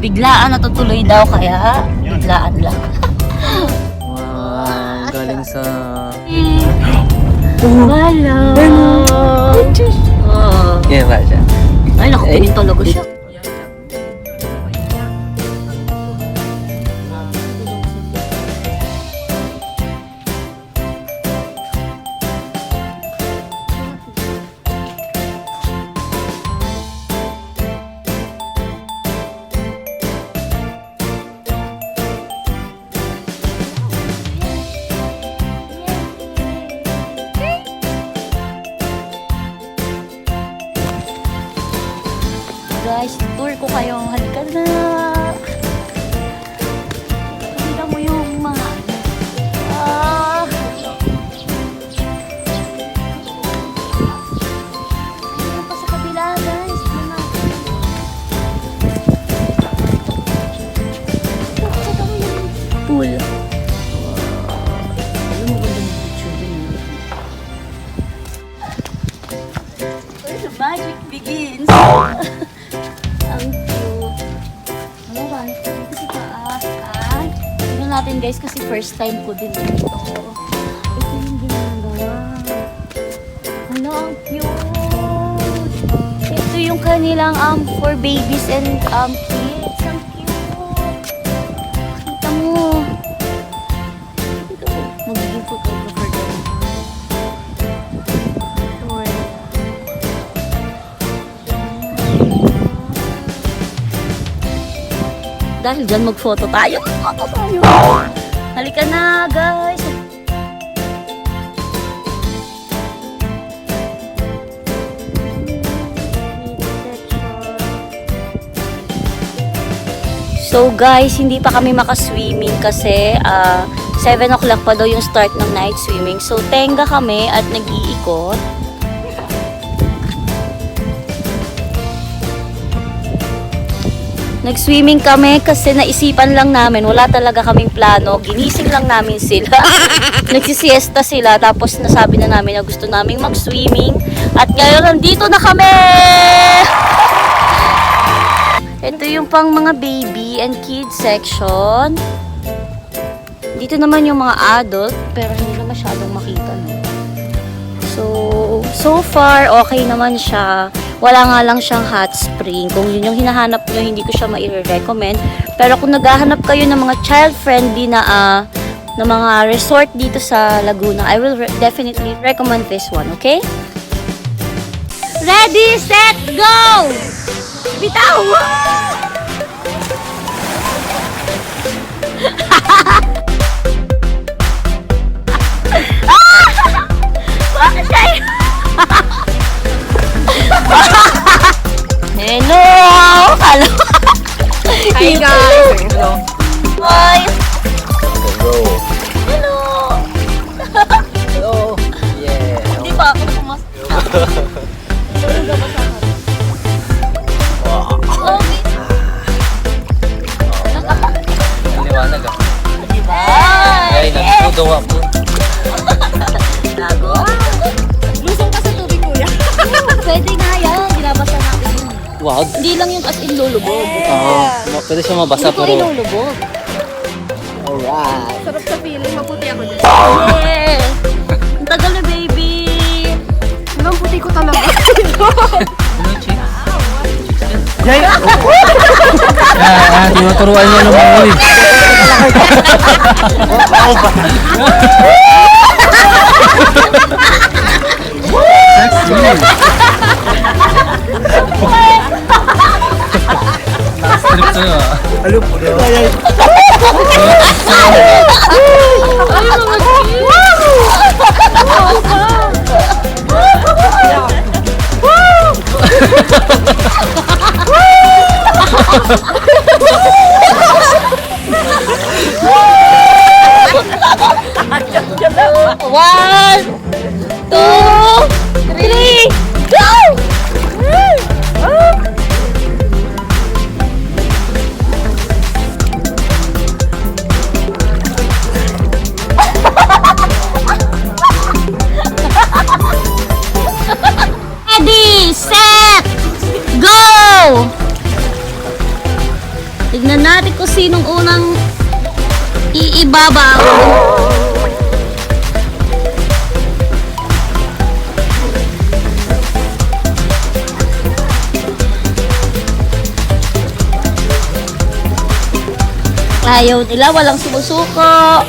Biglaan natutuloy daw, kaya biglaan lang. Wow, galing sa... Wala. Yeah, ba siya? Ay, nakukunin talaga siya. Guys, tour ko kayo. Halika na. Halika mo yung mga... Ah. Ayun pa sa kabila, guys. Check mo yung pool. Ano mo ganda ng picture din? Where the magic begins. Ang cute. Ano ba? Ito si taas. Tignan natin guys kasi first time ko din dito. Ito yung ginagawa. Ano, ang cute. Ito yung kanilang for babies and kids. Ang cute. Kita mo. Ito, magiging photographer din. Dahil dyan mag-photo tayo. Halika na, guys. So guys, hindi pa kami makaswimming kasi 7 o'clock pa daw yung start ng night swimming. So tenga kami at nag-iikot. Nag-swimming kami kasi naisipan lang namin, wala talaga kaming plano. Ginising lang namin sila. Nagsisiesta sila, tapos nasabi na namin na gusto naming mag-swimming. At ngayon, nandito na kami! Ito yung pang mga baby and kids section. Dito naman yung mga adult, pero hindi na masyadong makita. No? So far, okay naman siya. Wala nga lang siyang hot spring. Kung yun yung hinahanap nyo, hindi ko siya ma-recommend. Pero kung naghahanap kayo ng mga child-friendly na mga resort dito sa Laguna, I will definitely recommend this one, okay? Ready, set, go! Bitaw! Bakit siya? Hello! Hello! Hi guys! Hello! Hi! Hello! Hello! Hello! Yeah! Hindi pa ako pumas. Ang liwanag ah. Diba? Ay, nagpudawa po. Gago. Lusong ka sa tubig kuya. Pwede nga yan. Ginabasa natin yun. Wag. Hindi lang yung as in lulubog. Oo. Pwede siya mabasa Hindi ko pero... ilulubog. Alright. Sarap sa feeling, maputi ako dyan. Yeah! Ang tagal na, baby! Ang puti ko talaga. Ano, chick? Jay! Tinuturuan niya ng mga ulit. Strip sa'yo ah. Ano po na? One, two, three, go! Ready, set, go! sinong unang iibabaw. Ayaw nila, walang sumusuko.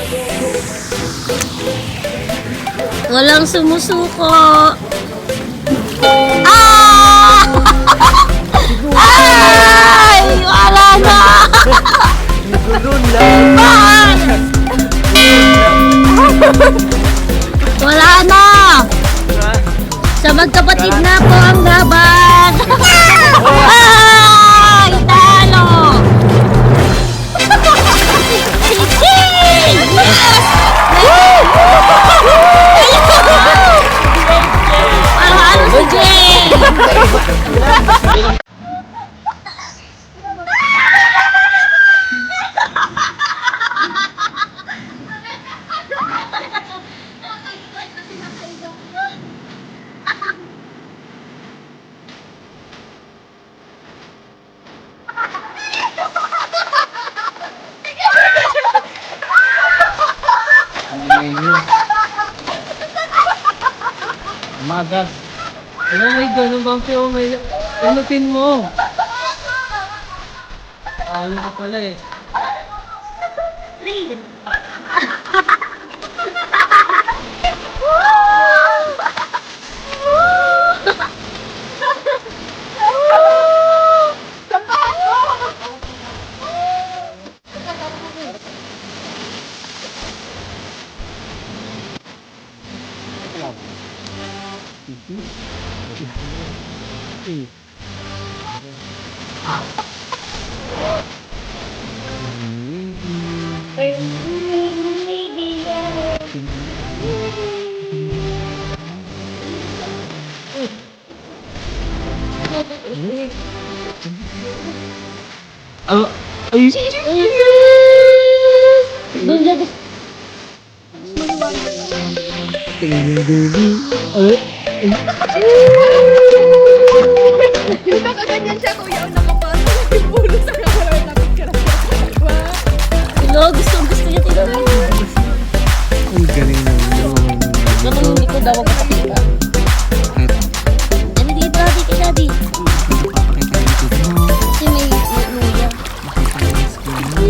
Walang sumusuko. Ah! Ay! Wala na! Bakit? Wala na! Sa magkapatid na po ang laban! Ay! Talo! Sige! Yes! Ano si Jay? Magas. Oh my God, ang bang oh my God. Unutin mo. Ano ka pala eh. Ay, Doon dyan. Nakaganyan siya, kuya. O nakapasok yung pulo sa kamera. Lapit ka na siya. Hello, gusto niya tinanong. ang galing naman. Ganun hindi ko daw magpapakita. Dali dito, daddy, kay daddy. Papakita yung YouTube mo. Kasi may luya. Makita yung screen mo.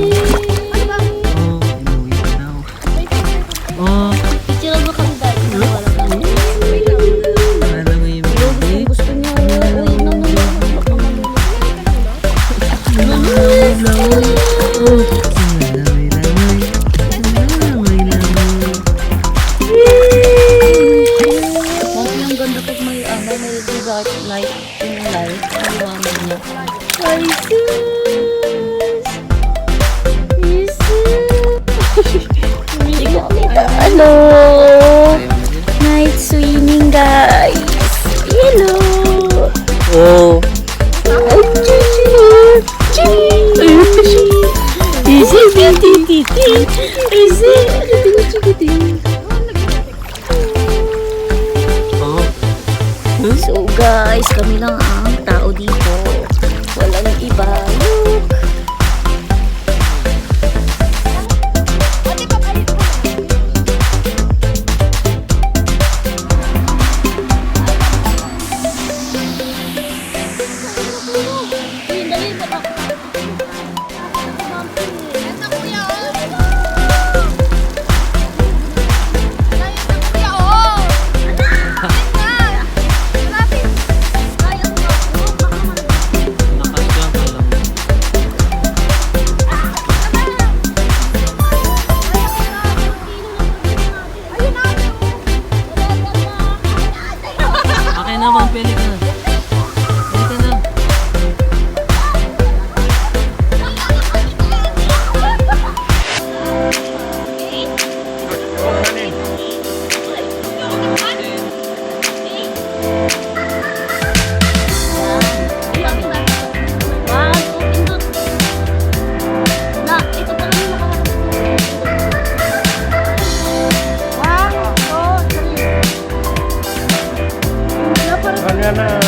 Inuwi ka daw. Picture mo kami daddy. Wala na. Ano mo yung baby? Gusto niya. Uy, no. Ang ganda pag may dark light yung light. Ang liwanag niya. Ay, Hello! Night swimming, guys! Hello! Oh. So guys, kami lang ang tao dito. Walang iba. Look! Akin naman, pili ka na. Pili ka na. Wow! Ano na?